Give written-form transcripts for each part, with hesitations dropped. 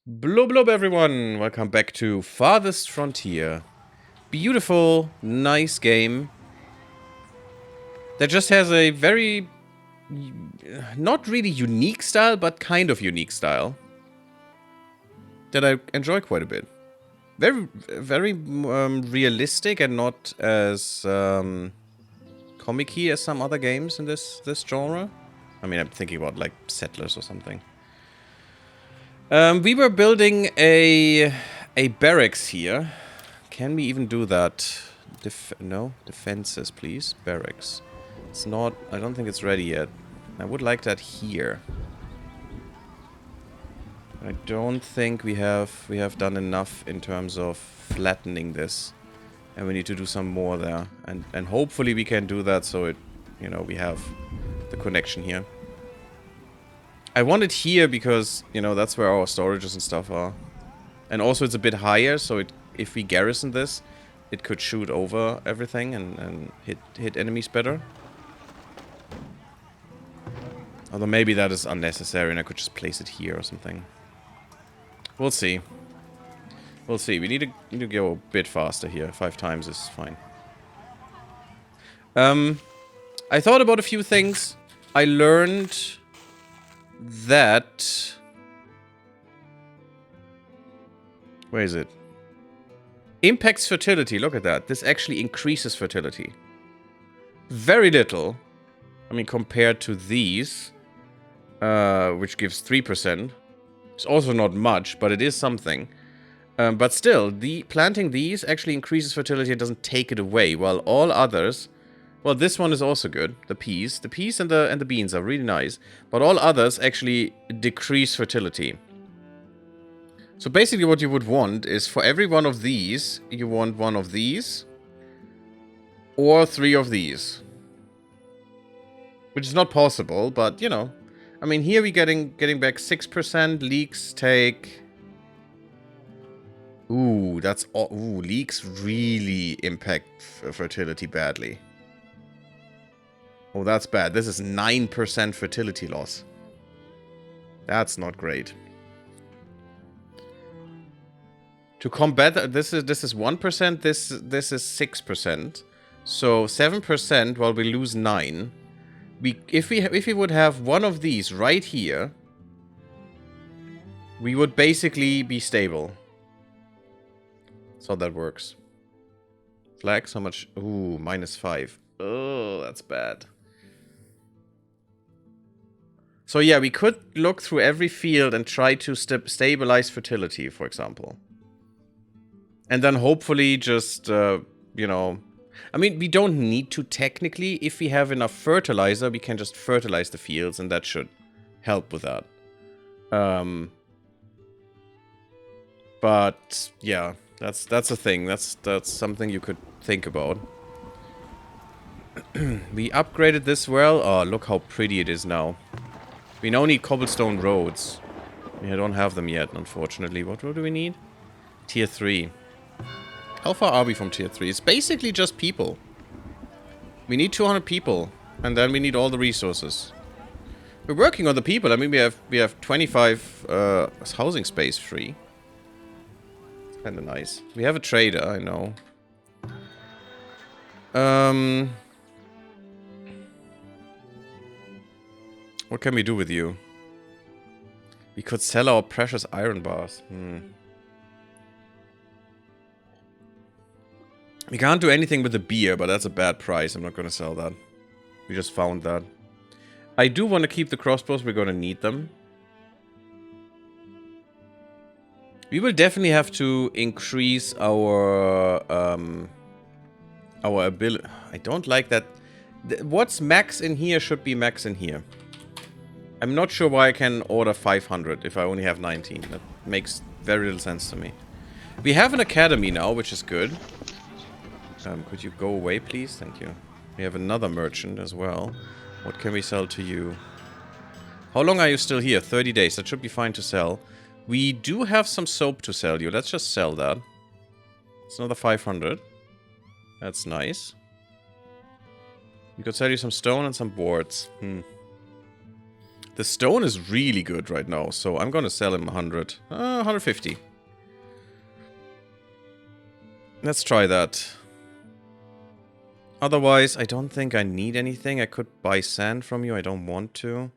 Blub blub everyone, welcome back to Farthest Frontier. Beautiful, nice game that just has a very, not really unique style, but kind of unique style that I enjoy quite a bit. Very realistic and not as comic-y as some other games in this genre. I mean, I'm thinking about like Settlers or something. We were building a barracks here. Can we even do that? No, defenses, please. Barracks. It's not. I don't think it's ready yet. I would like that here. I don't think we have done enough in terms of flattening this, and we need to do some more there. And hopefully we can do that so it, you know, we have the connection here. I want it here because, you know, that's where our storages and stuff are. And also it's a bit higher, so if we garrison this, it could shoot over everything and hit enemies better. Although maybe that is unnecessary and I could just place it here or something. We'll see. We'll see. We need to go a bit faster here. 5 times is fine. I thought about a few things. I learned that... Where is it? Impacts fertility. Look at that. This actually increases fertility. Very little. I mean, compared to these, which gives 3%. It's also not much, but it is something. But still, planting these actually increases fertility and doesn't take it away, while all others... Well, this one is also good. The peas. The peas and the beans are really nice. But all others actually decrease fertility. So basically what you would want is for every one of these, you want one of these. Or 3 of these. Which is not possible, but, you know. I mean, here we're getting back 6%. Leeks take... Ooh, that's... Ooh, leeks really impact fertility badly. Oh, that's bad. This is 9% fertility loss. That's not great. To combat this is 1%. This is 6%. So 7%. While we lose 9. If we would have one of these right here, we would basically be stable. That's how that works. Flags, how much? Ooh, -5. Oh, that's bad. So yeah, we could look through every field and try to stabilize fertility, for example. And then hopefully just, you know... I mean, we don't need to technically. If we have enough fertilizer, we can just fertilize the fields, and that should help with that. But, yeah, that's a thing. That's something you could think about. We upgraded this well. Oh, look how pretty it is now. We now need cobblestone roads. We don't have them yet, unfortunately. What road do we need? Tier 3. How far are we from tier 3? It's basically just people. We need 200 people. And then we need all the resources. We're working on the people. I mean, we have 25 housing space free. It's kind of nice. We have a trader, I know. What can we do with you? We could sell our precious iron bars. We can't do anything with the beer, but that's a bad price. I'm not going to sell that. We just found that. I do want to keep the crossbows. We're going to need them. We will definitely have to increase our ability. I don't like that. What's max in here should be max in here. I'm not sure why I can order 500 if I only have 19. That makes very little sense to me. We have an academy now, which is good. Could you go away, please? Thank you. We have another merchant as well. What can we sell to you? How long are you still here? 30 days. That should be fine to sell. We do have some soap to sell you. Let's just sell that. It's another 500. That's nice. We could sell you some stone and some boards. The stone is really good right now, so I'm gonna sell him 100. 150. Let's try that. Otherwise, I don't think I need anything. I could buy sand from you. I don't want to.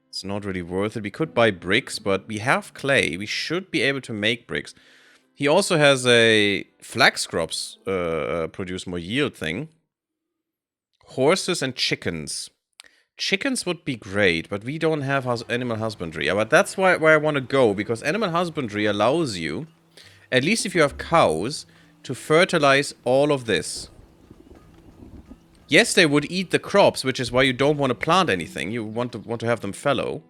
It's not really worth it. We could buy bricks, but we have clay. We should be able to make bricks. He also has a flax crops produce more yield thing. Horses and chickens. Chickens would be great, but we don't have animal husbandry. But that's where I want to go, because animal husbandry allows you, at least if you have cows, to fertilize all of this. Yes, they would eat the crops, which is why you don't want to plant anything. You want to have them fallow.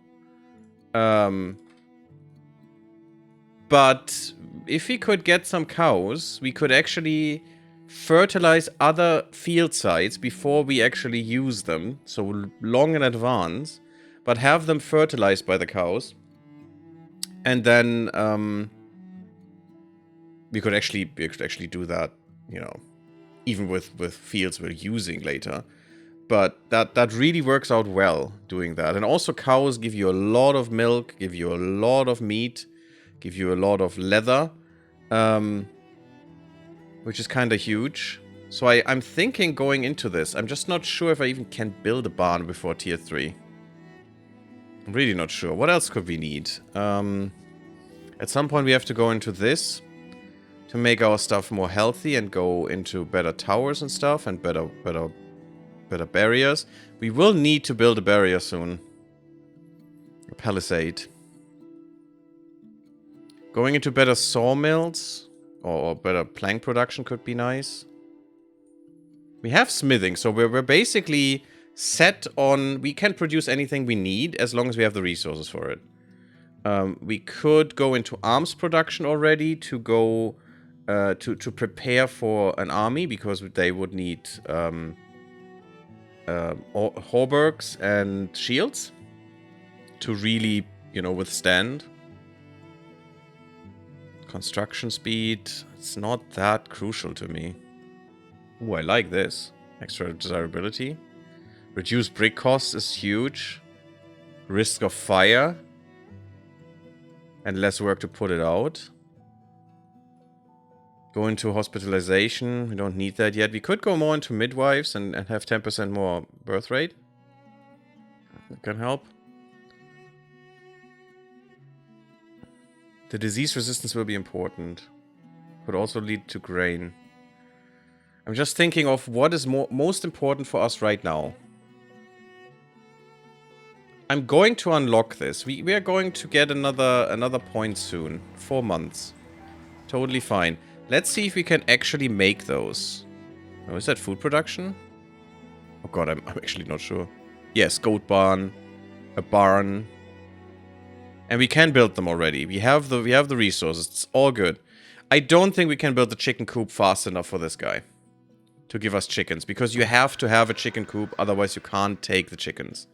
But if we could get some cows, we could actually fertilize other field sites before we actually use them. So long in advance. But have them fertilized by the cows. And then we could actually do that, you know, even with fields we're using later. But that really works out well doing that. And also cows give you a lot of milk, give you a lot of meat, give you a lot of leather, which is kind of huge. So I'm thinking going into this. I'm just not sure if I even can build a barn before tier 3. I'm really not sure. What else could we need? At some point we have to go into this to make our stuff more healthy and go into better towers and stuff and better barriers. We will need to build a barrier soon. A palisade. Going into better sawmills or better plank production could be nice. We have smithing, so we're basically set on... We can produce anything we need as long as we have the resources for it. We could go into arms production already to go... to prepare for an army, because they would need hauberks and shields to really, you know, withstand. Construction speed, it's not that crucial to me. Ooh, I like this. Extra desirability. Reduced brick cost is huge. Risk of fire. And less work to put it out. Go into hospitalization. We don't need that yet. We could go more into midwives and have 10% more birth rate. That can help. The disease resistance will be important. Could also lead to grain. I'm just thinking of what is most important for us right now. I'm going to unlock this. We are going to get another point soon. 4 months. Totally fine. Let's see if we can actually make those. Oh, is that food production? Oh god, I'm actually not sure. Yes, goat barn, a barn. And we can build them already. We have the resources. It's all good. I don't think we can build the chicken coop fast enough for this guy to give us chickens, because you have to have a chicken coop, otherwise you can't take the chickens.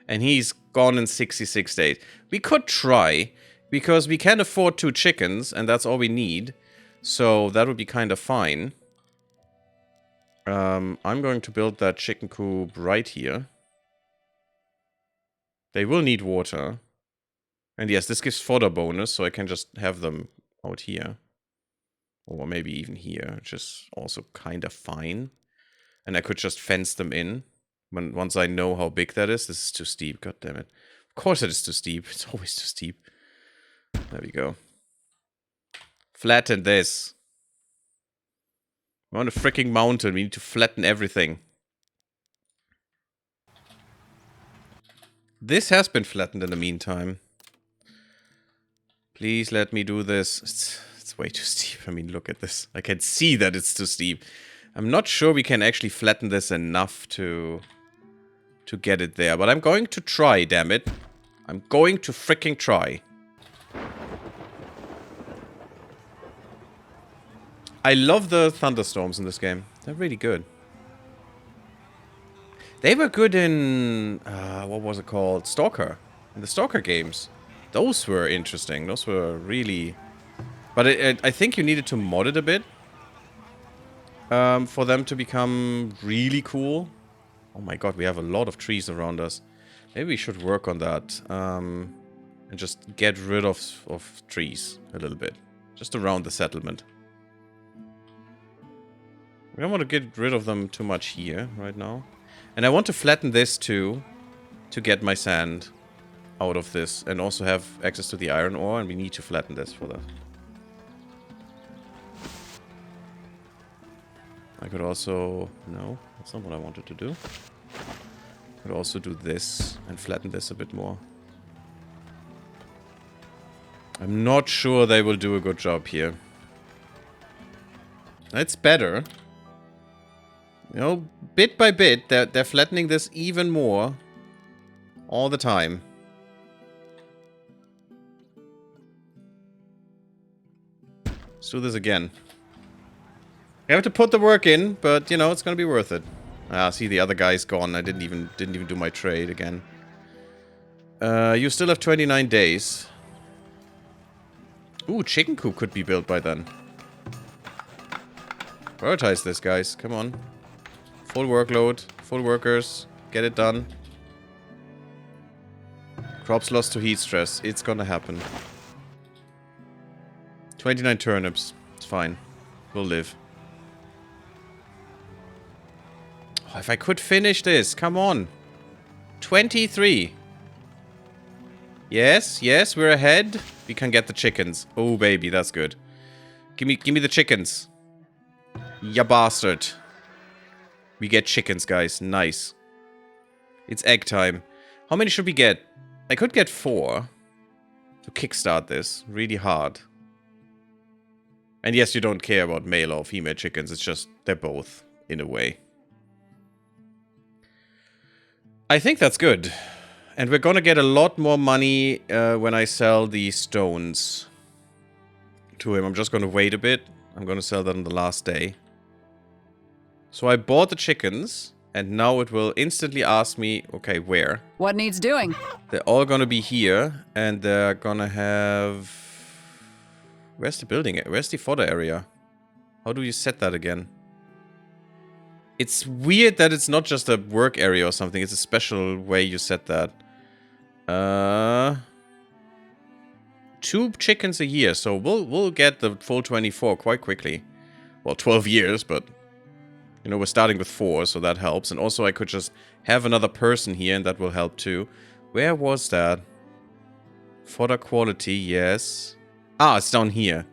And he's gone in 66 days. We could try, because we can afford 2 chickens, and that's all we need. So that would be kind of fine. I'm going to build that chicken coop right here. They will need water. And yes, this gives fodder bonus, so I can just have them out here. Or maybe even here, which is also kind of fine. And I could just fence them in. Once I know how big that is. This is too steep, god damn it. Of course it is too steep. It's always too steep. There we go. Flatten this. We're on a freaking mountain. We need to flatten everything. This has been flattened in the meantime. Please let me do this. It's way too steep. I mean, look at this. I can see that it's too steep. I'm not sure we can actually flatten this enough to get it there. But I'm going to try, damn it. I'm going to freaking try. I love the thunderstorms in this game. They're really good. They were good in... what was it called? Stalker. In the Stalker games. Those were interesting. Those were really... But I think you needed to mod it a bit. For them to become really cool. Oh my god, we have a lot of trees around us. Maybe we should work on that. And just get rid of trees a little bit. Just around the settlement. We don't want to get rid of them too much here right now. And I want to flatten this too. To get my sand out of this. And also have access to the iron ore. And we need to flatten this for that. I could also... No, that's not what I wanted to do. I could also do this and flatten this a bit more. I'm not sure they will do a good job here. It's better. You know, bit by bit, they're flattening this even more. All the time. Let's do this again. I have to put the work in, but, you know, it's gonna be worth it. Ah, see, the other guy's gone. I didn't even do my trade again. You still have 29 days. Ooh, chicken coop could be built by then. Prioritize this, guys. Come on. Full workload. Full workers. Get it done. Crops lost to heat stress. It's gonna happen. 29 turnips. It's fine. We'll live. Oh, if I could finish this. Come on. 23. Yes, yes, we're ahead. We can get the chickens. Oh, baby, that's good. Give me the chickens. Ya bastard. We get chickens, guys. Nice. It's egg time. How many should we get? I could get 4 to kickstart this. Really hard. And yes, you don't care about male or female chickens. It's just they're both, in a way. I think that's good. And we're gonna get a lot more money when I sell the stones to him. I'm just gonna wait a bit. I'm gonna sell that on the last day. So I bought the chickens, and now it will instantly ask me, okay, where? What needs doing? They're all gonna be here, and they're gonna have... Where's the building? Where's the fodder area? How do you set that again? It's weird that it's not just a work area or something. It's a special way you set that. 2 chickens a year, so we'll get the full 24 quite quickly. Well, 12 years, but... You know, we're starting with 4, so that helps. And also I could just have another person here, and that will help too. Where was that? Fodder quality, yes. Ah, it's down here.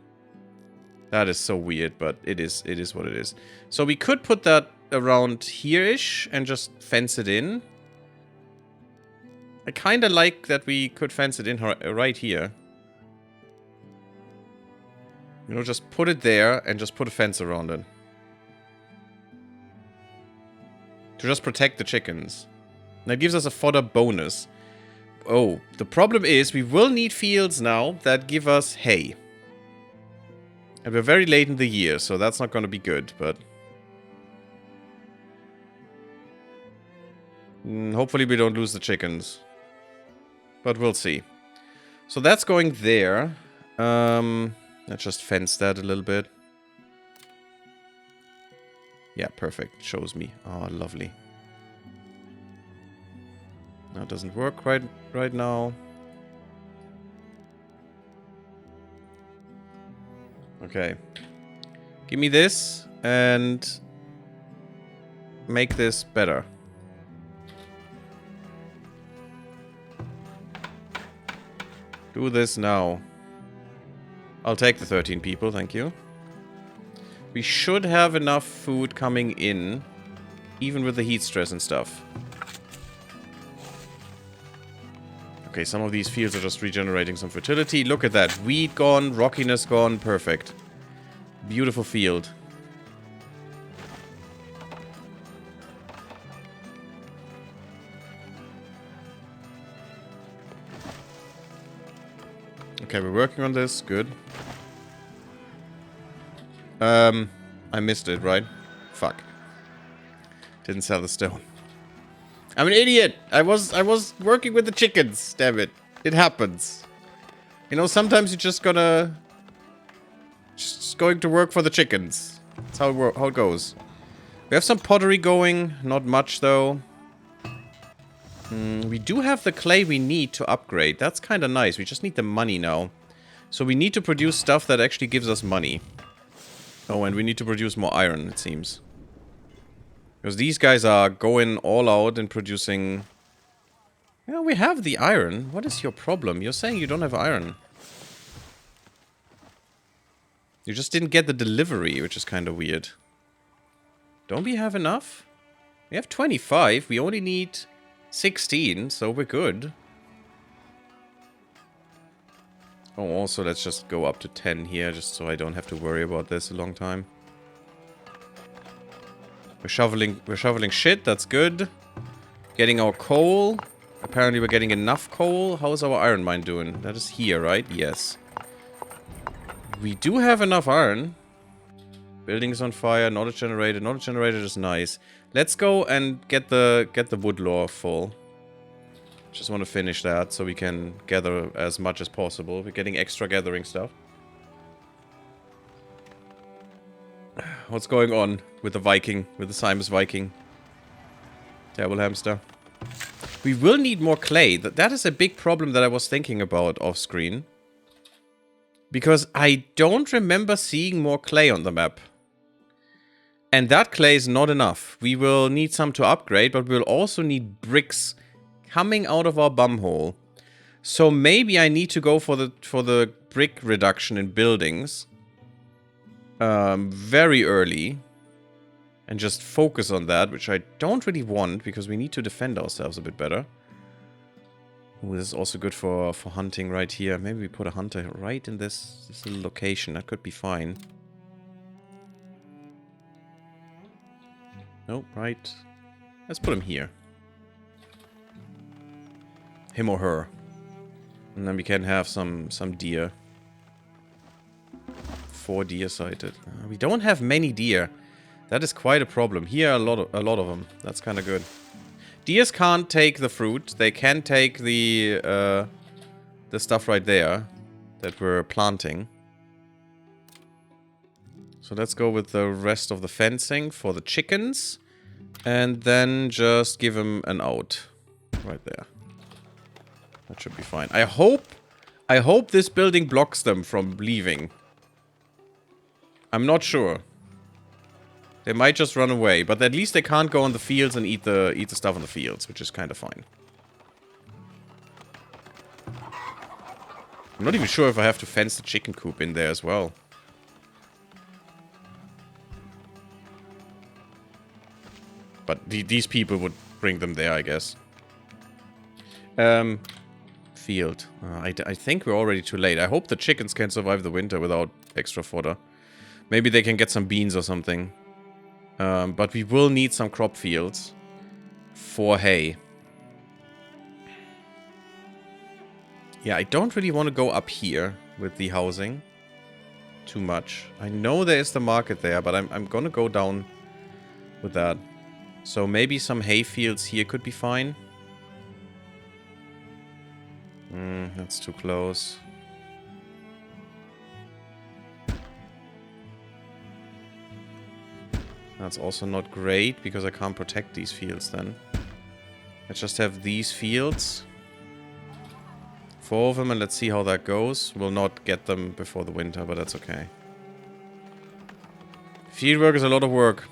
That is so weird, but it is what it is. So we could put that around here-ish and just fence it in. I kind of like that we could fence it in right here. You know, just put it there and just put a fence around it. To just protect the chickens. And that gives us a fodder bonus. Oh, the problem is we will need fields now that give us hay. And we're very late in the year, so that's not going to be good, but... hopefully we don't lose the chickens. But we'll see. So that's going there. Let's just fence that a little bit. Yeah, perfect. Shows me. Oh, lovely. That doesn't work right now. Okay. Give me this and make this better. Do this now. I'll take the 13 people, thank you. We should have enough food coming in, even with the heat stress and stuff. Okay, some of these fields are just regenerating some fertility. Look at that. Weed gone, rockiness gone. Perfect. Beautiful field. Okay, we're working on this. Good. I missed it, right? Fuck. Didn't sell the stone. I'm an idiot! I was working with the chickens, damn it. It happens. You know, sometimes you just gotta... Just going to work for the chickens. That's how it goes. We have some pottery going. Not much, though. We do have the clay we need to upgrade. That's kind of nice. We just need the money now. So we need to produce stuff that actually gives us money. Oh, and we need to produce more iron, it seems. Because these guys are going all out and producing... Yeah, we have the iron. What is your problem? You're saying you don't have iron. You just didn't get the delivery, which is kind of weird. Don't we have enough? We have 25. We only need 16, so we're good. Oh, also, let's just go up to 10 here, just so I don't have to worry about this a long time. We're shoveling shit, that's good. Getting our coal. Apparently we're getting enough coal. How's our iron mine doing? That is here, right? Yes. We do have enough iron. Building is on fire, knowledge generated. Knowledge generated is nice. Let's go and get the wood lore full. Just want to finish that so we can gather as much as possible. We're getting extra gathering stuff. What's going on with the Viking? With the Simus Viking? Terrible hamster. We will need more clay. That is a big problem that I was thinking about off screen. Because I don't remember seeing more clay on the map. And that clay is not enough. We will need some to upgrade, but we'll also need bricks coming out of our bumhole. So maybe I need to go for the brick reduction in buildings. Very early. And just focus on that, which I don't really want, because we need to defend ourselves a bit better. Ooh, this is also good for hunting right here. Maybe we put a hunter right in this little location. That could be fine. Nope, right. Let's put him here. Him or her. And then we can have some deer. 4 deer sighted. We don't have many deer. That is quite a problem. Here are a lot of them. That's kind of good. Deers can't take the fruit. They can take the stuff right there that we're planting. So let's go with the rest of the fencing for the chickens. And then just give them an out. Right there. That should be fine. I hope this building blocks them from leaving. I'm not sure. They might just run away, but at least they can't go on the fields and eat the stuff on the fields, which is kind of fine. I'm not even sure if I have to fence the chicken coop in there as well. But these people would bring them there, I guess. Field. I think we're already too late. I hope the chickens can survive the winter without extra fodder. Maybe they can get some beans or something. But we will need some crop fields for hay. Yeah, I don't really want to go up here with the housing too much. I know there is the market there, but I'm gonna go down with that. So maybe some hay fields here could be fine. That's too close. That's also not great, because I can't protect these fields then. Let's just have these fields. 4 of them, and let's see how that goes. We'll not get them before the winter, but that's okay. Field work is a lot of work.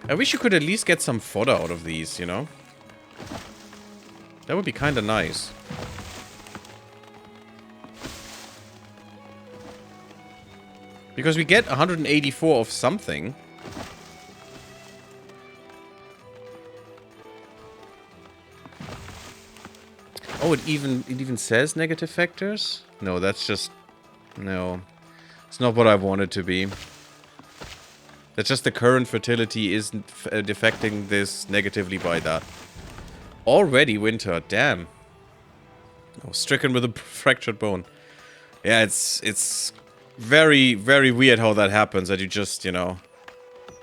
I wish you could at least get some fodder out of these, you know? That would be kind of nice. Because we get 184 of something. Oh, it even says negative factors? No, that's just... No. It's not what I want it to be. That's just the current fertility isn't affecting this negatively by that. Already winter, damn. Oh, stricken with a fractured bone. Yeah, it's very, very weird how that happens, that you just, you know,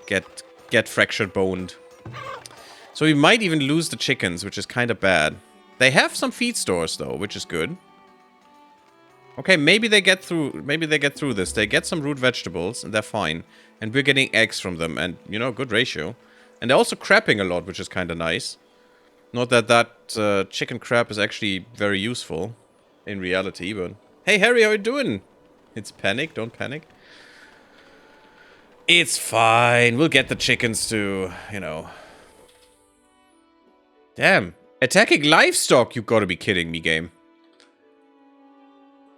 get fractured boned. So we might even lose the chickens, which is kind of bad. They have some feed stores though, which is good. Okay, maybe they get through this. They get some root vegetables and they're fine. And we're getting eggs from them and, you know, good ratio. And they're also crapping a lot, which is kind of nice. Not that that chicken crab is actually very useful in reality, but... Hey, Harry, how you doing? It's panic, don't panic. It's fine. We'll get the chickens to, you know... Damn. Attacking livestock? You gotta be kidding me, game.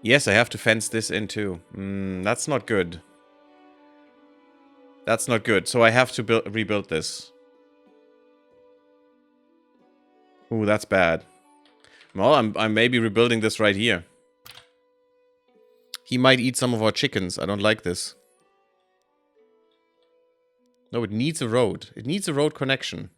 Yes, I have to fence this in too. That's not good. That's not good. So I have to rebuild this. Ooh, that's bad. Well, I'm maybe rebuilding this right here. He might eat some of our chickens. I don't like this. No, it needs a road. It needs a road connection.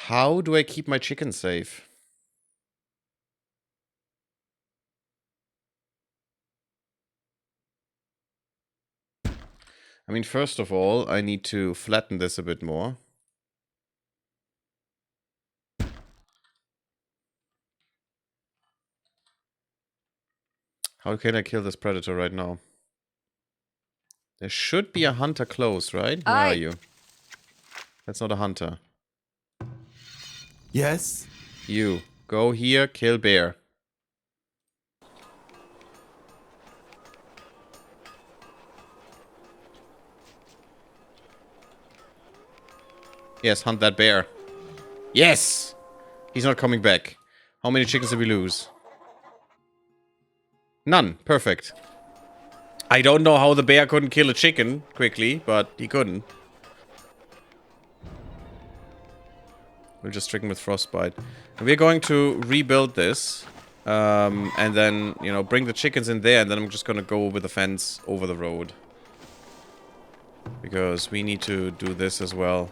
How do I keep my chickens safe? I mean, first of all, I need to flatten this a bit more. How can I kill this predator right now? There should be a hunter close, right? Where are you? That's not a hunter. Yes? You. Go here, kill bear. Yes, hunt that bear. Yes! He's not coming back. How many chickens did we lose? None. Perfect. I don't know how the bear couldn't kill a chicken quickly, but he couldn't. We'll just trick him with frostbite. And we're going to rebuild this. And then, you know, bring the chickens in there. And then I'm just going to go with the fence over the road. Because we need to do this as well.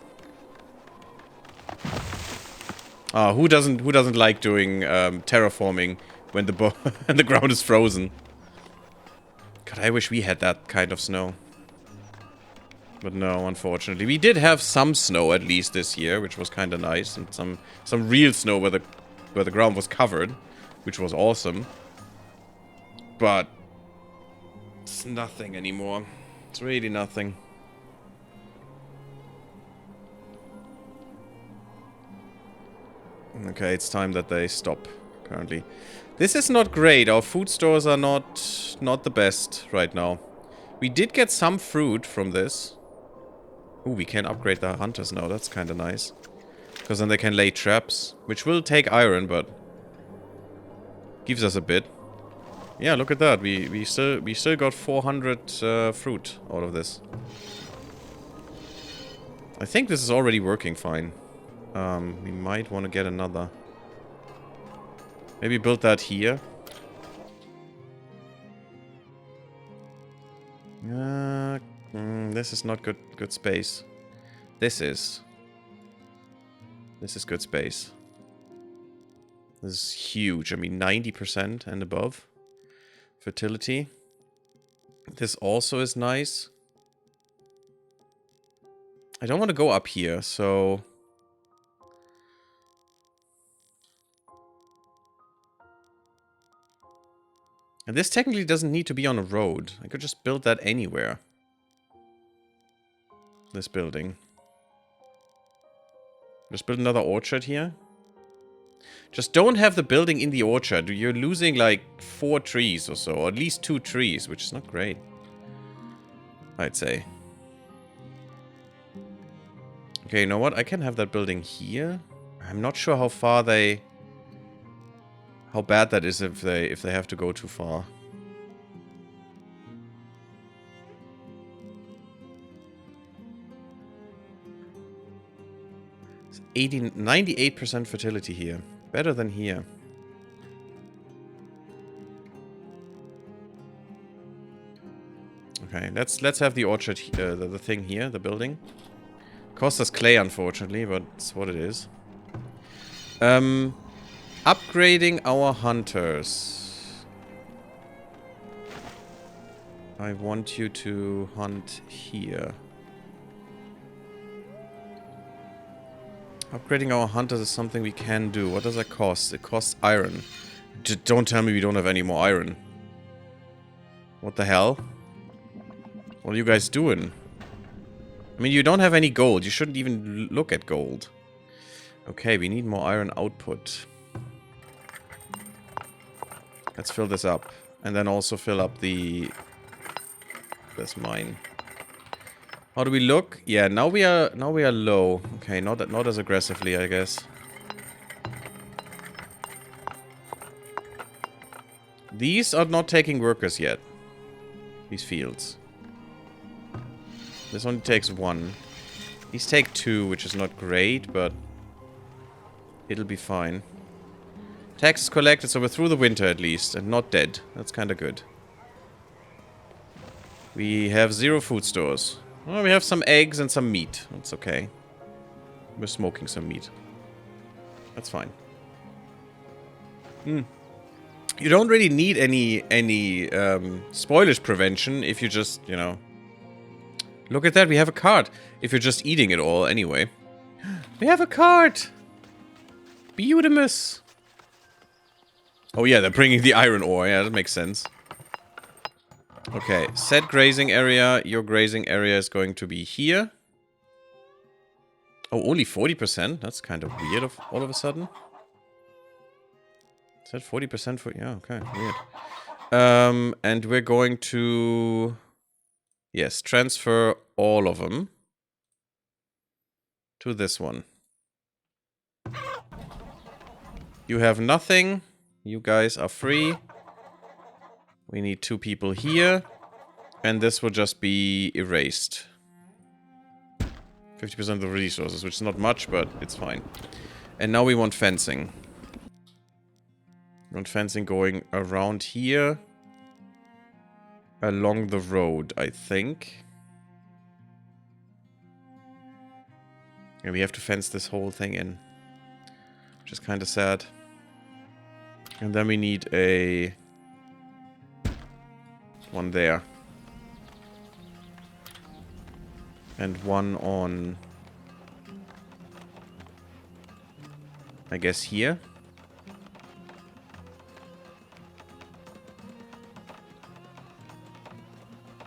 Who doesn't like doing terraforming when the when the ground is frozen? God, I wish we had that kind of snow. But no, unfortunately. We did have some snow at least this year, which was kind of nice, and some real snow where the ground was covered, which was awesome. But it's nothing anymore. It's really nothing. Okay, it's time that they stop, apparently. This is not great. Our food stores are not the best right now. We did get some fruit from this. Ooh, we can upgrade the hunters now. That's kind of nice. Because then they can lay traps, which will take iron, but gives us a bit. Yeah, look at that. We still got 400 fruit out of this. I think this is already working fine. We might want to get another. Maybe build that here. This is not good space. This is good space. This is huge. I mean, 90% and above. Fertility. This also is nice. I don't want to go up here, so... And this technically doesn't need to be on a road. I could just build that anywhere. This building. Just build another orchard here. Just don't have the building in the orchard. You're losing like 4 trees or so. Or at least 2 trees, which is not great. I'd say. Okay, you know what? I can have that building here. I'm not sure how far they... How bad that is if they have to go too far. It's 98% fertility here. Better than here. Okay, let's have the orchard, the thing here, the building. Costs us clay, unfortunately, but it's what it is. Upgrading our hunters. I want you to hunt here. Upgrading our hunters is something we can do. What does that cost? It costs iron. Don't tell me we don't have any more iron. What the hell? What are you guys doing? I mean, you don't have any gold. You shouldn't even look at gold. Okay, we need more iron output. Let's fill this up. And then also fill up the... This mine. How do we look? Yeah, now we are low. Okay, not as aggressively, I guess. These are not taking workers yet. These fields. This only takes 1. These take 2, which is not great, but it'll be fine. Taxes collected, so we're through the winter at least, and not dead. That's kind of good. We have 0 food stores. Well, we have some eggs and some meat. That's okay. We're smoking some meat. That's fine. You don't really need any spoilage prevention if you just, you know... Look at that, we have a cart. If you're just eating it all anyway. We have a cart! Beautimus! Oh yeah, they're bringing the iron ore. Yeah, that makes sense. Okay, set grazing area. Your grazing area is going to be here. Oh, only 40%? That's kind of weird all of a sudden. Is that 40% for... Yeah, okay, weird. And we're going to... Yes, transfer all of them to this one. You have nothing. You guys are free. We need 2 people here. And this will just be erased. 50% of the resources, which is not much, but it's fine. And now we want fencing. We want fencing going around here. Along the road, I think. Yeah, we have to fence this whole thing in. Which is kind of sad. And then we need a... one there. And one on... I guess here.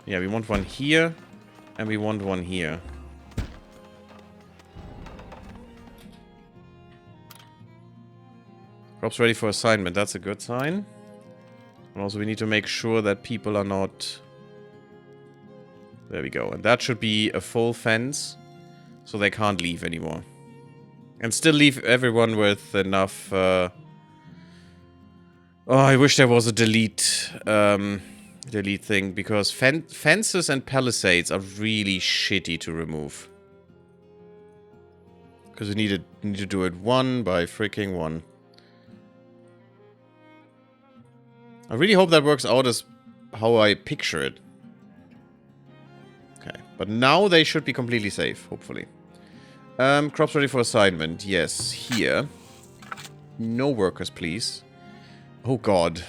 Yeah, we want one here. And we want one here. Crops ready for assignment. That's a good sign. And also we need to make sure that people are not... There we go. And that should be a full fence. So they can't leave anymore. And still leave everyone with enough... Oh, I wish there was a delete... delete thing. Because fences and palisades are really shitty to remove. Because we need to do it 1 by freaking 1. I really hope that works out as how I picture it. Okay, but now they should be completely safe, hopefully. Crops ready for assignment. Yes, here. No workers, please. Oh god.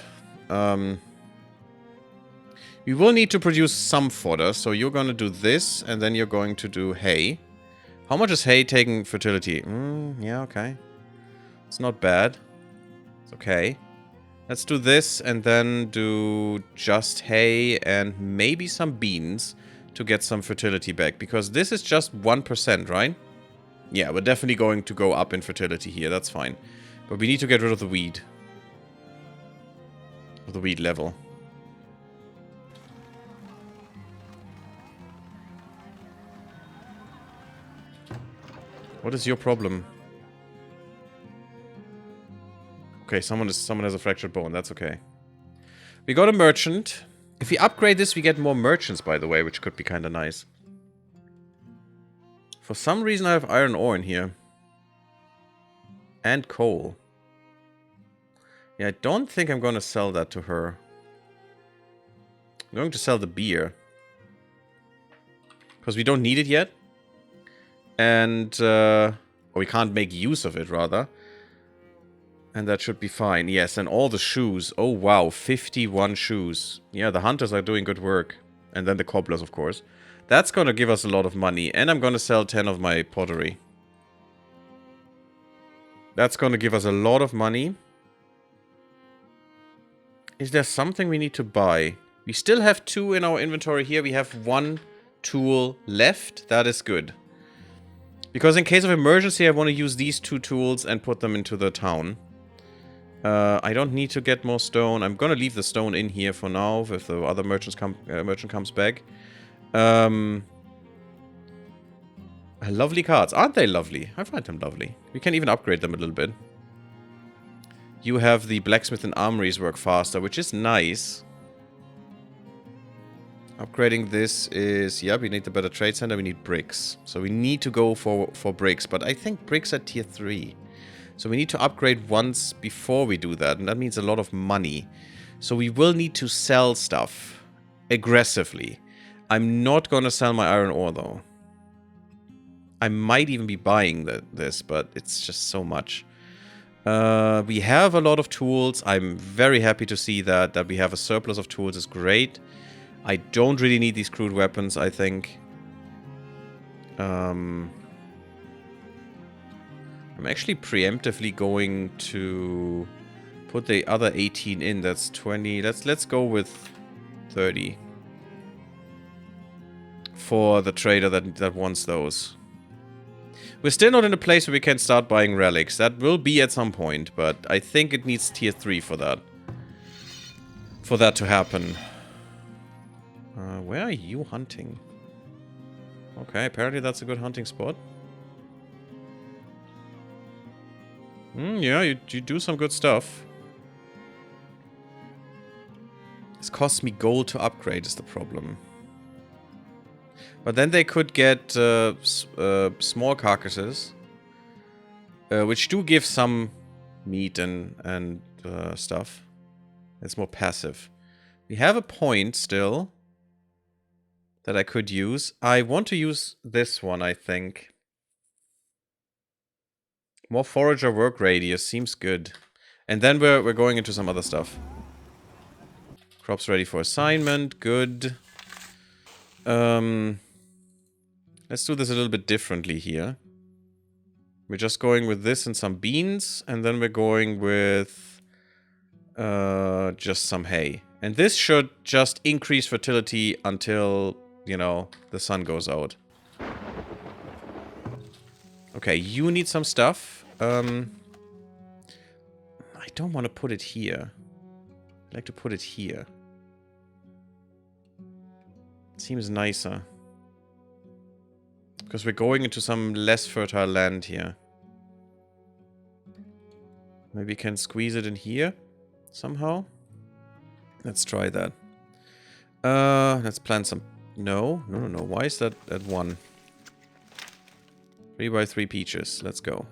We will need to produce some fodder, so you're going to do this, and then you're going to do hay. How much is hay taking fertility? Yeah, okay. It's not bad. It's okay. Let's do this and then do just hay and maybe some beans to get some fertility back. Because this is just 1%, right? Yeah, we're definitely going to go up in fertility here. That's fine. But we need to get rid of the weed. Of the weed level. What is your problem? Okay, someone has a fractured bone. That's okay. We got a merchant. If we upgrade this, we get more merchants, by the way, which could be kind of nice. For some reason, I have iron ore in here. And coal. Yeah, I don't think I'm going to sell that to her. I'm going to sell the beer. Because we don't need it yet. And, or we can't make use of it, rather. And that should be fine. Yes, and all the shoes. Oh, wow. 51 shoes. Yeah, the hunters are doing good work. And then the cobblers, of course. That's going to give us a lot of money. And I'm going to sell 10 of my pottery. That's going to give us a lot of money. Is there something we need to buy? We still have 2 in our inventory here. We have 1 tool left. That is good. Because in case of emergency, I want to use these 2 tools and put them into the town. I don't need to get more stone. I'm going to leave the stone in here for now if the other merchant comes back. Lovely cards. Aren't they lovely? I find them lovely. We can even upgrade them a little bit. You have the blacksmith and armories work faster, which is nice. Upgrading this is... Yeah, we need the better trade center. We need bricks. So we need to go for bricks. But I think bricks are tier 3. So we need to upgrade once before we do that. And that means a lot of money. So we will need to sell stuff aggressively. I'm not going to sell my iron ore, though. I might even be buying this, but it's just so much. We have a lot of tools. I'm very happy to see that we have a surplus of tools is great. I don't really need these crude weapons, I think. I'm actually preemptively going to put the other 18 in. That's 20. Let's go with 30. For the trader that wants those. We're still not in a place where we can start buying relics. That will be at some point, but I think it needs tier 3 for that. For that to happen. Where are you hunting? Okay, apparently that's a good hunting spot. Yeah, you do some good stuff. This costs me gold to upgrade is the problem. But then they could get small carcasses, which do give some meat and stuff. It's more passive. We have a point still that I could use. I want to use this one, I think. More forager work radius seems good. And then we're going into some other stuff. Crops ready for assignment. Good. Let's do this a little bit differently here. We're just going with this and some beans, and then we're going with just some hay. And this should just increase fertility until, you know, the sun goes out. Okay, you need some stuff. I don't want to put it here. I'd like to put it here. It seems nicer. Because we're going into some less fertile land here. Maybe we can squeeze it in here somehow. Let's try that. Let's plant some... No. Why is that at 1? 3 by 3 peaches. Let's go.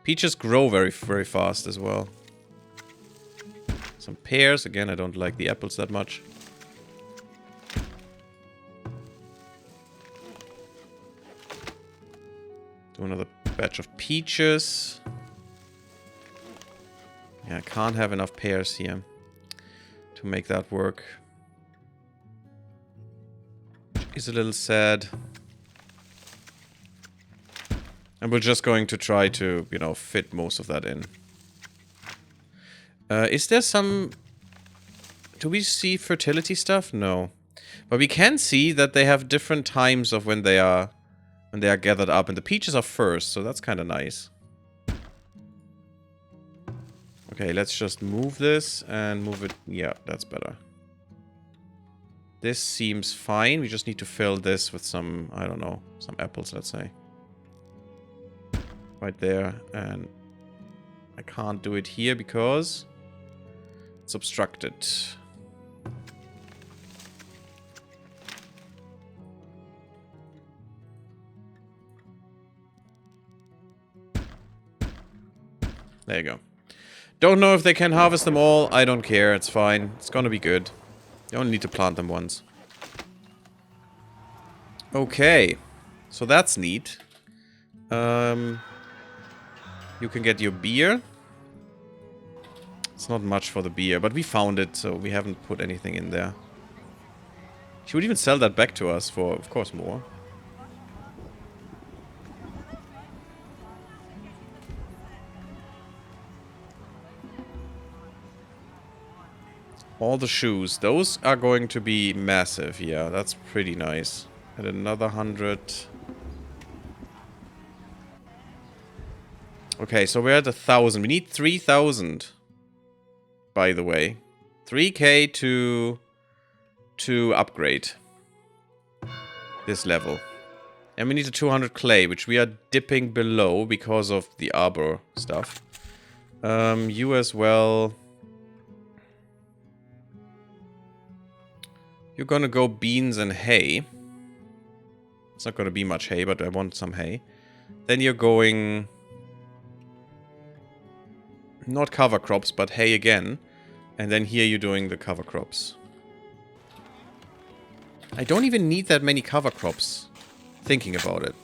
Peaches grow very, very fast as well. Some pears. Again, I don't like the apples that much. Do another batch of peaches. Yeah, I can't have enough pears here to make that work. Is a little sad. And we're just going to try to, you know, fit most of that in. Is there some... Do we see fertility stuff? No. But we can see that they have different times of when they are gathered up. And the peaches are first, so that's kind of nice. Okay, let's just move this and move it. Yeah, that's better. This seems fine. We just need to fill this with some, I don't know, some apples, let's say. Right there. And I can't do it here because it's obstructed. There you go. Don't know if they can harvest them all. I don't care. It's fine. It's gonna be good. You only need to plant them once. Okay. So that's neat. You can get your beer. It's not much for the beer, but we found it, so we haven't put anything in there. She would even sell that back to us for, of course, more. All the shoes. Those are going to be massive. Yeah, that's pretty nice. And another 100. Okay, so we're at 1,000. We need 3,000. By the way. 3k to upgrade this level. And we need a 200 clay, which we are dipping below because of the arbor stuff. You as well. You're gonna go beans and hay. It's not gonna be much hay, but I want some hay. Then you're going... not cover crops, but hay again. And then here you're doing the cover crops. I don't even need that many cover crops. Thinking about it.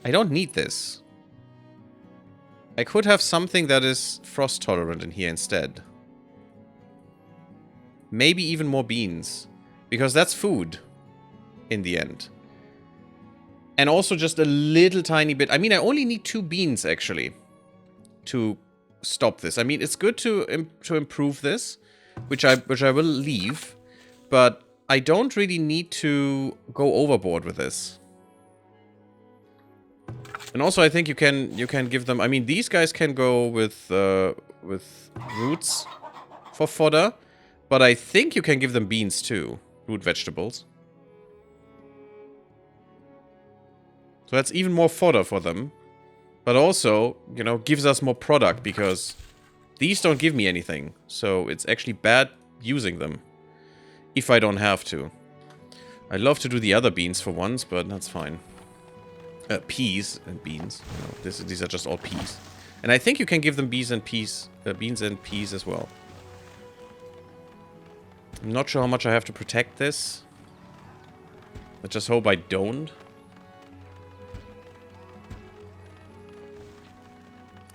I don't need this. I could have something that is frost tolerant in here instead. Maybe even more beans. Because that's food. In the end. And also just a little tiny bit. I mean, I only need 2 beans actually. To stop this. I mean, it's good to improve this. Which I will leave. But I don't really need to go overboard with this. And also I think you can give them... I mean, these guys can go with roots for fodder. But I think you can give them beans too. Root vegetables. So that's even more fodder for them. But also, you know, gives us more product because these don't give me anything. So it's actually bad using them. If I don't have to. I'd love to do the other beans for once, but that's fine. Peas and beans. No, these are just all peas. And I think you can give them beans and peas as well. I'm not sure how much I have to protect this. I just hope I don't.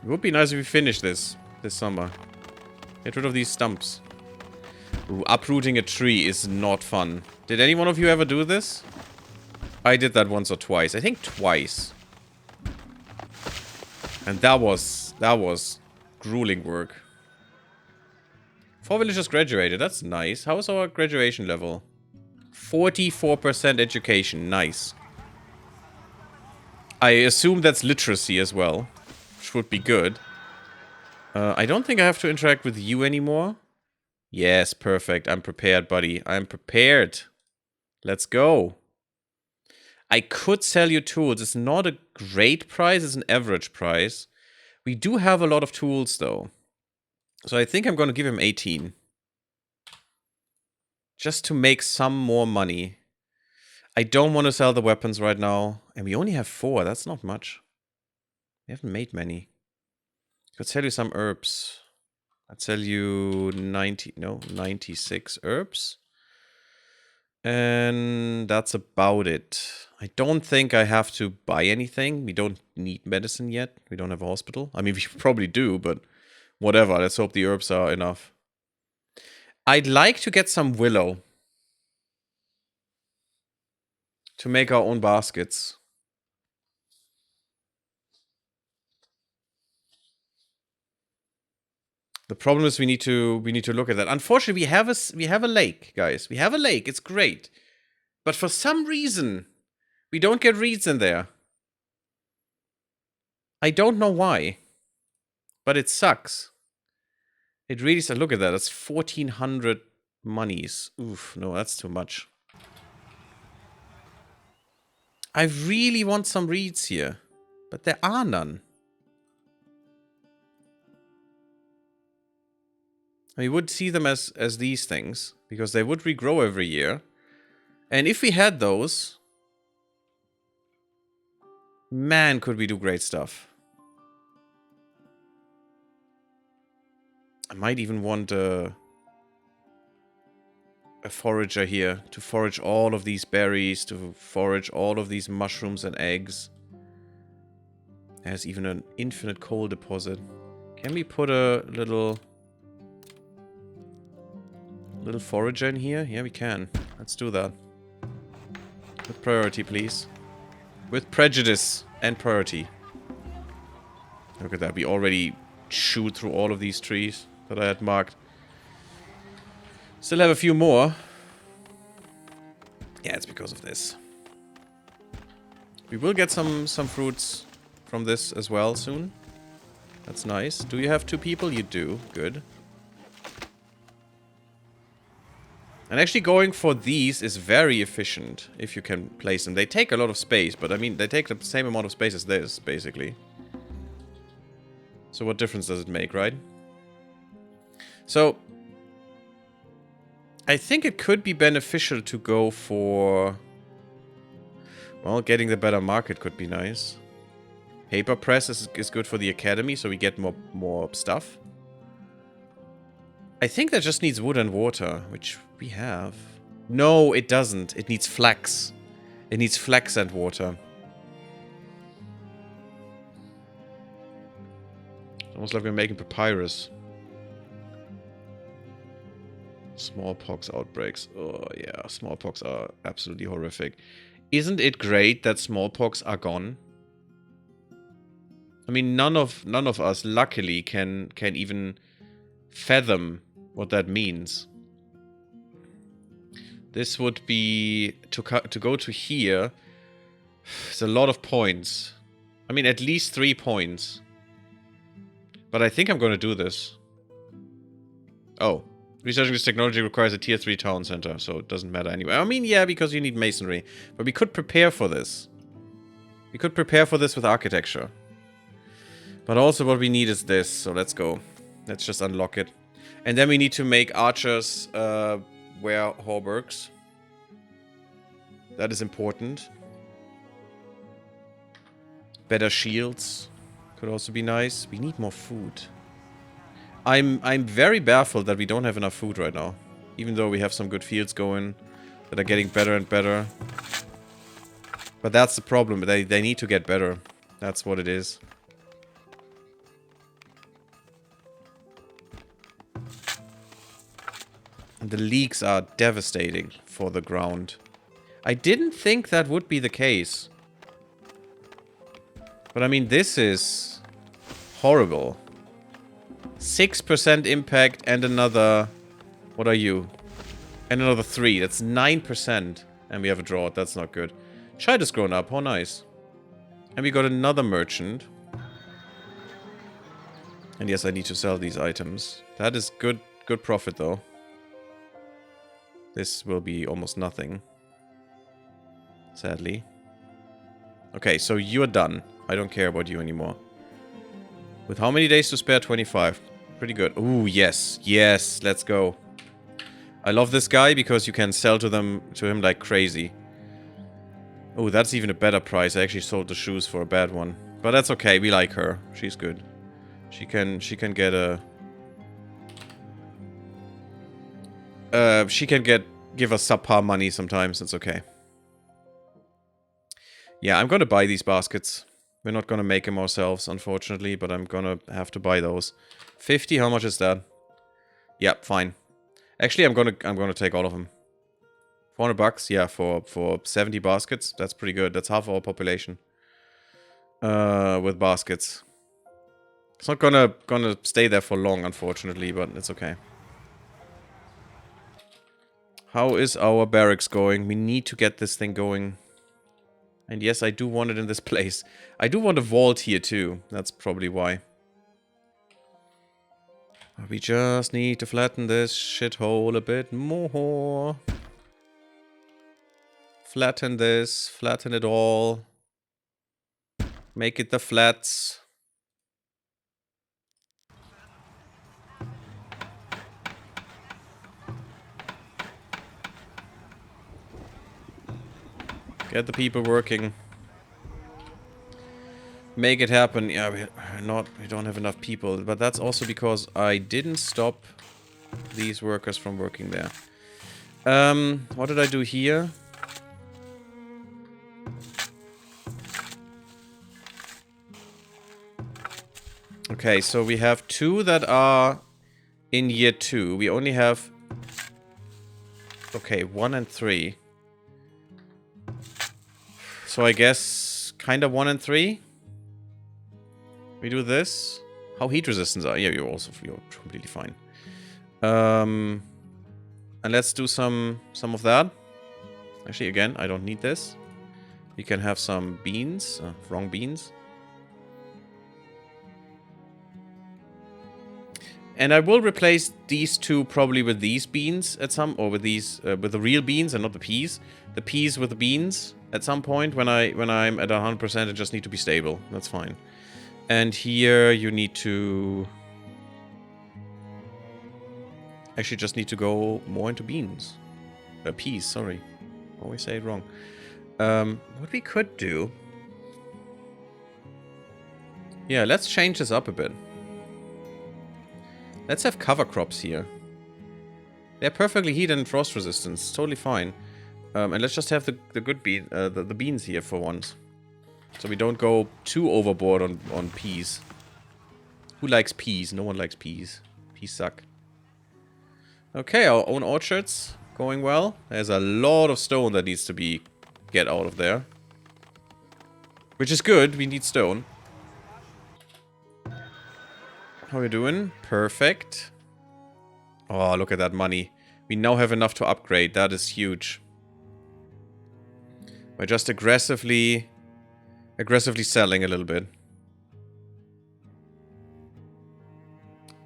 It would be nice if we finish this summer. Get rid of these stumps. Ooh, uprooting a tree is not fun. Did any one of you ever do this? I did that once or twice. I think twice. And that was grueling work. 4 villagers graduated. That's nice. How is our graduation level? 44% education. Nice. I assume that's literacy as well. Which would be good. I don't think I have to interact with you anymore. Yes, perfect. I'm prepared, buddy. I'm prepared. Let's go. I could sell you tools. It's not a great price. It's an average price. We do have a lot of tools, though. So I think I'm going to give him 18. Just to make some more money. I don't want to sell the weapons right now. And we only have 4. That's not much. We haven't made many. Could sell you some herbs. I'd sell you 96 herbs. And that's about it. I don't think I have to buy anything. We don't need medicine yet. We don't have a hospital. I mean, we probably do, but whatever. Let's hope the herbs are enough. I'd like to get some willow. To make our own baskets. The problem is we need to look at that. Unfortunately, we have a lake, guys. We have a lake. It's great. But for some reason, we don't get reeds in there. I don't know why. But it sucks. It really sucks. Look at that. That's 1,400 monies. Oof, no, that's too much. I really want some reeds here. But there are none. We would see them as these things, because they would regrow every year. And if we had those, man, could we do great stuff. I might even want a forager here to forage all of these berries, to forage all of these mushrooms and eggs. There's even an infinite coal deposit. Can we put a little forager in here? Yeah, we can. Let's do that. With priority, please. With prejudice and priority. Look at that. We already chewed through all of these trees that I had marked. Still have a few more. Yeah, it's because of this. We will get some fruits from this as well soon. That's nice. Do you have 2 people? You do. Good. And actually going for these is very efficient if you can place them. They take a lot of space, but I mean, they take the same amount of space as this, basically. So what difference does it make, right? So, I think it could be beneficial to go for... Well, getting the better market could be nice. Paper press is good for the academy, so we get more stuff. I think that just needs wood and water, which we have. No, it doesn't. It needs flax. It needs flax and water. It's almost like we're making papyrus. Smallpox outbreaks. Oh, yeah. Smallpox are absolutely horrific. Isn't it great that smallpox are gone? I mean, none of us, luckily, can even fathom what that means. This would be to go to here. It's a lot of points. I mean, at least 3 points. But I think I'm going to do this. Oh, researching this technology requires a tier 3 town center, so it doesn't matter anyway. I mean, yeah, because you need masonry, but we could prepare for this. We could prepare for this with architecture. But also what we need is this, so let's go. Let's just unlock it. And then we need to make archers wear hauberks. That is important. Better shields could also be nice. We need more food. I'm very baffled that we don't have enough food right now. Even though we have some good fields going that are getting better and better. But that's the problem. They need to get better. That's what it is. And the leaks are devastating for the ground. I didn't think that would be the case. But I mean, this is horrible. 6% impact and another... What are you? And another 3. That's 9%. And we have a drought. That's not good. Shite has grown up. How nice. And we got another merchant. And yes, I need to sell these items. That is good profit, though. This will be almost nothing. Sadly. Okay, so you are done. I don't care about you anymore. With how many days to spare? 25. Pretty good. Ooh, yes. Yes, let's go. I love this guy because you can sell to him like crazy. Oh, that's even a better price. I actually sold the shoes for a bad one. But that's okay. We like her. She's good. She can get a... she can give us subpar money sometimes. It's okay. Yeah, I'm gonna buy these baskets. We're not gonna make them ourselves, unfortunately, but I'm gonna have to buy those. 50, how much is that? Yep, fine. Actually, I'm gonna take all of them. 400 bucks, yeah, for 70 baskets. That's pretty good. That's half our population. With baskets. It's not gonna stay there for long, unfortunately, but it's okay. How is our barracks going? We need to get this thing going. And yes, I do want it in this place. I do want a vault here too. That's probably why. We just need to flatten this shithole a bit more. Flatten this. Flatten it all. Make it the flats. Get the people working. Make it happen. Yeah, we don't have enough people, but that's also because I didn't stop these workers from working there. What did I do here? Okay, so we have 2 that are in year 2. We only have... Okay, 1 and 3. So I guess kind of 1 and 3. We do this. How heat resistant are? Yeah, you're completely fine. And let's do some of that. Actually, again, I don't need this. We can have some beans. Wrong beans. And I will replace these two probably with these beans at some... Or with these... with the real beans and not the peas. The peas with the beans at some point when I'm at 100%. It just need to be stable. That's fine. And here you need to... Actually just need to go more into beans. Peas, sorry. Always say it wrong. What we could do... Yeah, let's change this up a bit. Let's have cover crops here. They're perfectly heat and frost resistance. Totally fine. And let's just have the good the beans here for once. So we don't go too overboard on peas. Who likes peas? No one likes peas. Peas suck. Okay, our own orchards going well. There's a lot of stone that needs to be get out of there. Which is good. We need stone. How are we doing? Perfect. Oh, look at that money. We now have enough to upgrade. That is huge. We're just aggressively selling a little bit.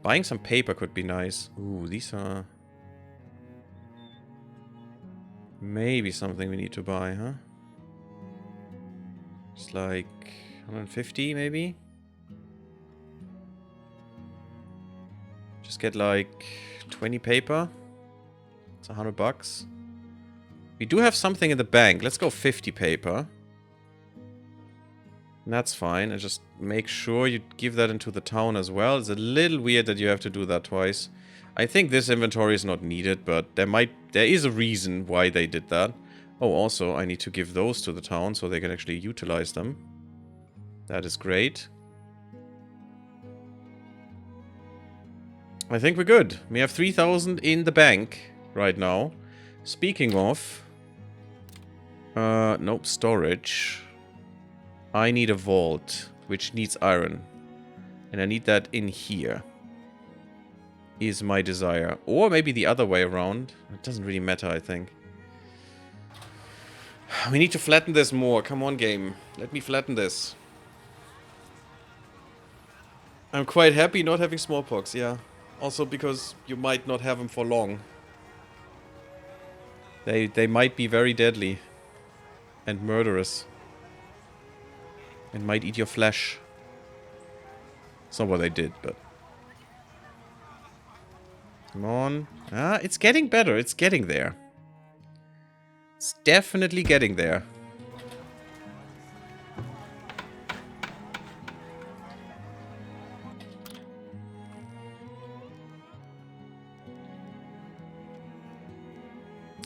Buying some paper could be nice. Ooh, these are... Maybe something we need to buy, huh? It's like 150, maybe? Just get like 20 paper. It's $100. We do have something in the bank. Let's go 50 paper. And that's fine. And just make sure you give that into the town as well. It's a little weird that you have to do that twice. I think this inventory is not needed, but there is a reason why they did that. Oh, also, I need to give those to the town so they can actually utilize them. That is great. I think we're good. We have 3,000 in the bank right now. Speaking of... nope, storage. I need a vault, which needs iron. And I need that in here. Is my desire. Or maybe the other way around. It doesn't really matter, I think. We need to flatten this more. Come on, game. Let me flatten this. I'm quite happy not having smallpox, yeah. Also because you might not have them for long. They might be very deadly. And murderous. And might eat your flesh. It's not what they did, but... Come on. Ah, it's getting better. It's getting there. It's definitely getting there.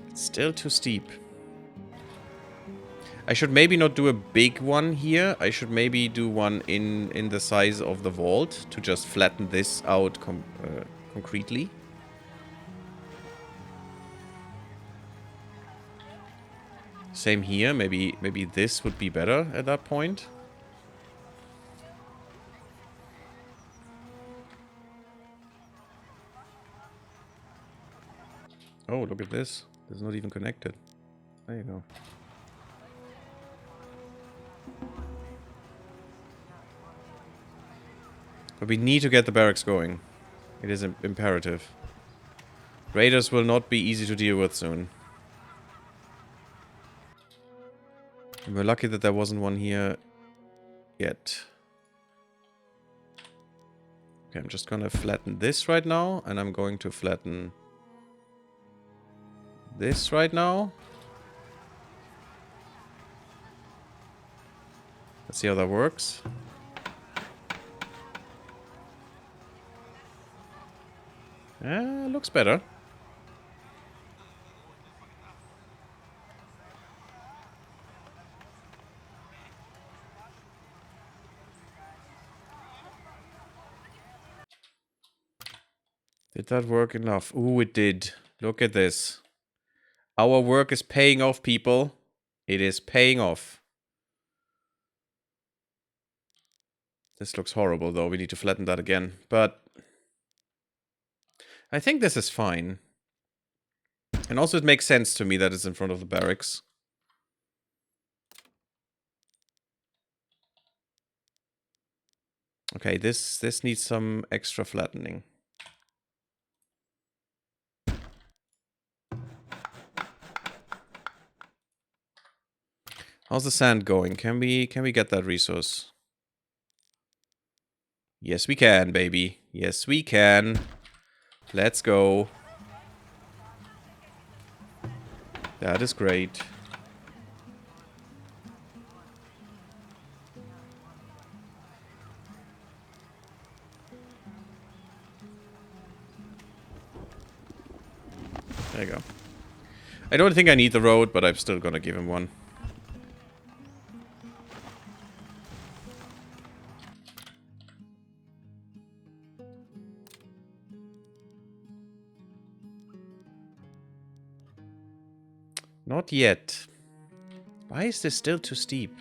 It's still too steep. I should maybe not do a big one here. I should maybe do one in the size of the vault to just flatten this out concretely. Same here. Maybe this would be better at that point. Oh, look at this. It's not even connected. There you go. But we need to get the barracks going. It is imperative. Raiders will not be easy to deal with soon. And we're lucky that there wasn't one here yet. Okay, I'm just gonna flatten this right now. And I'm going to flatten this right now. Let's see how that works. Looks better. Did that work enough? Ooh, it did. Look at this. Our work is paying off, people. It is paying off. This looks horrible, though. We need to flatten that again. But I think this is fine. And also it makes sense to me that it's in front of the barracks. Okay, this needs some extra flattening. How's the sand going? Can we get that resource? Yes, we can, baby. Yes, we can. Let's go. That is great. There you go. I don't think I need the road, but I'm still gonna give him one. Not yet. Why is this still too steep?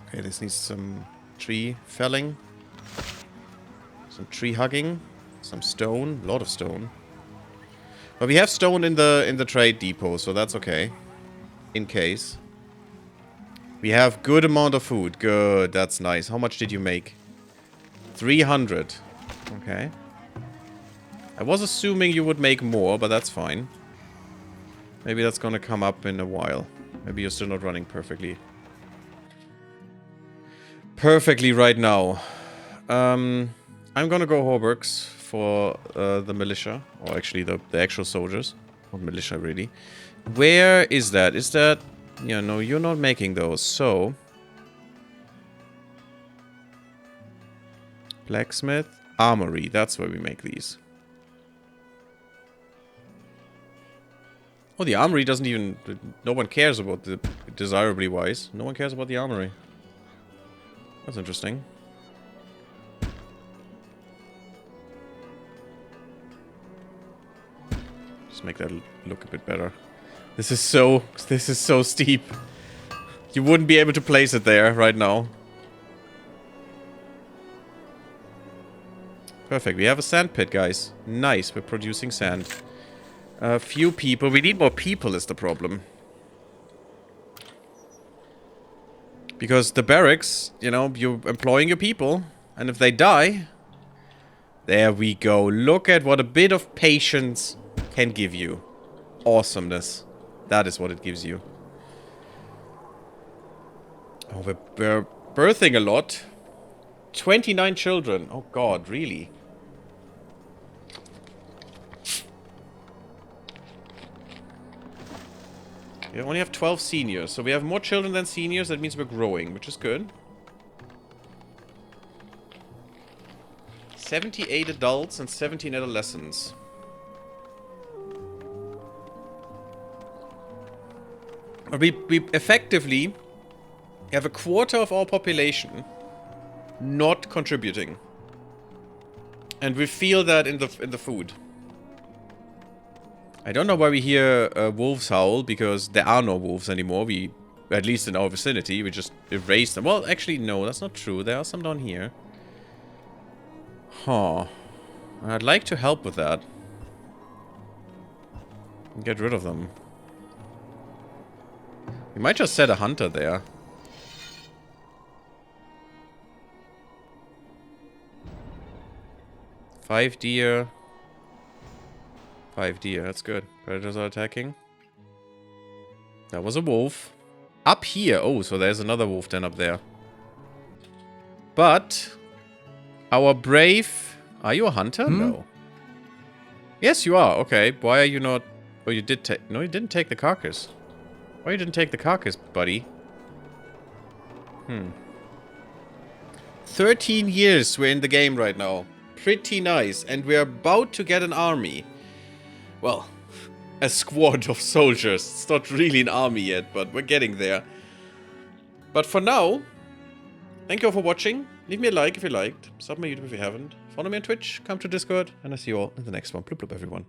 Okay, this needs some tree felling. Some tree hugging. Some stone. A lot of stone. But we have stone in the trade depot, so that's okay. In case. We have good amount of food. Good, that's nice. How much did you make? 300. Okay. I was assuming you would make more, but that's fine. Maybe that's gonna come up in a while. Maybe you're still not running perfectly. Perfectly right now. I'm gonna go hauberks for the militia. Or actually the actual soldiers. Not militia, really. Where is that? Is that... Yeah, no, you're not making those, so... Blacksmith. Armory, that's where we make these. Oh, the armory doesn't even... No one cares about the... Desirably wise. No one cares about the armory. That's interesting. Just make that look a bit better. This is so steep. You wouldn't be able to place it there right now. Perfect. We have a sand pit, guys. Nice. We're producing sand. A few people. We need more people is the problem. Because the barracks, you know, you're employing your people. And if they die... There we go. Look at what a bit of patience can give you. Awesomeness. That is what it gives you. Oh, we're birthing a lot. 29 children. Oh god, really? We only have 12 seniors, so we have more children than seniors. That means we're growing, which is good. 78 adults and 17 adolescents. We effectively have a quarter of our population not contributing. And we feel that in the food. I don't know why we hear wolves howl, because there are no wolves anymore. We, at least in our vicinity, we just erased them. Well, actually, no, that's not true. There are some down here. Huh. I'd like to help with that. Get rid of them. We might just set a hunter there. Five deer. 5 deer, that's good. Predators are attacking. That was a wolf. Up here. Oh, so there's another wolf then up there. But our brave... Are you a hunter? No. Yes, you are. Okay. Why are you not... Oh, you did take... No, you didn't take the carcass. Why you didn't take the carcass, buddy? 13 years we're in the game right now. Pretty nice. And we're about to get an army. Well, a squad of soldiers. It's not really an army yet, but we're getting there. But for now, thank you all for watching. Leave me a like if you liked. Sub my YouTube if you haven't. Follow me on Twitch, come to Discord, and I see you all in the next one. Bloop bloop, everyone.